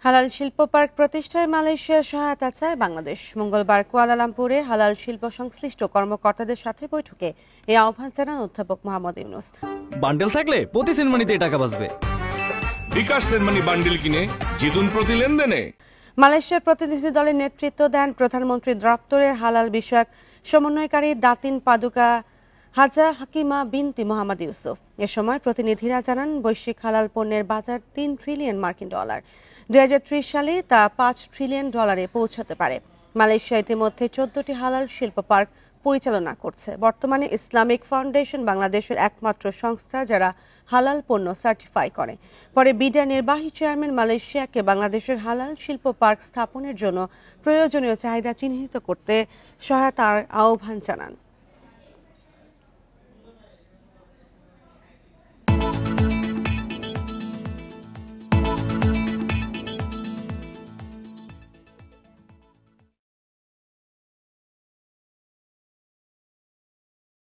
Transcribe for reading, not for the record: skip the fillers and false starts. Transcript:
হালাল শিল্প পার্ক প্রতিষ্ঠায় মালয়েশিয়ার সহায়তা চায় বাংলাদেশ। মঙ্গলবার কুয়ালালামপুরে হালাল শিল্প সংশ্লিষ্ট কর্মকর্তাদের সাথে বৈঠকে এই আহ্বান জানান অধ্যাপক মোহাম্মদ ইউনুস। বান্ডেল থাকলে প্রতি সেনমানিতে টাকা বাঁচবে। বিকাশ সেনমানি বান্ডেল কিনে জিতুন প্রতি লেনদেনে। মালয়েশিয়ার প্রতিনিধি দলের নেতৃত্ব দেন প্রধানমন্ত্রী দপ্তরের হালাল বিষয়ক সমন্বয়কারী দাতিন পাদুকা হাজা হাকিমা বিনতি মোহাম্মদ ইউসুফ। এ সময় প্রতিনিধিরা জানান, বৈশ্বিক হালাল পণ্যের বাজার $3 ট্রিলিয়ন মার্কিন ডলার। 2030 সালে তা $5 ট্রিলিয়ন ডলারে পৌঁছাতে পারে। মালয়েশিয়া ইতিমধ্যে 14টি হালাল শিল্প পার্ক পরিচালনা করছে। বর্তমানে ইসলামিক ফাউন্ডেশন বাংলাদেশের একমাত্র সংস্থা যারা হালাল পণ্য সার্টিফাই করে। পরে বিডা নির্বাহী চেয়ারম্যান মালয়েশিয়াকে বাংলাদেশের হালাল শিল্প পার্ক স্থাপনের জন্য প্রয়োজনীয় চাহিদা চিহ্নিত করতে সহায়তার আহ্বান জানান।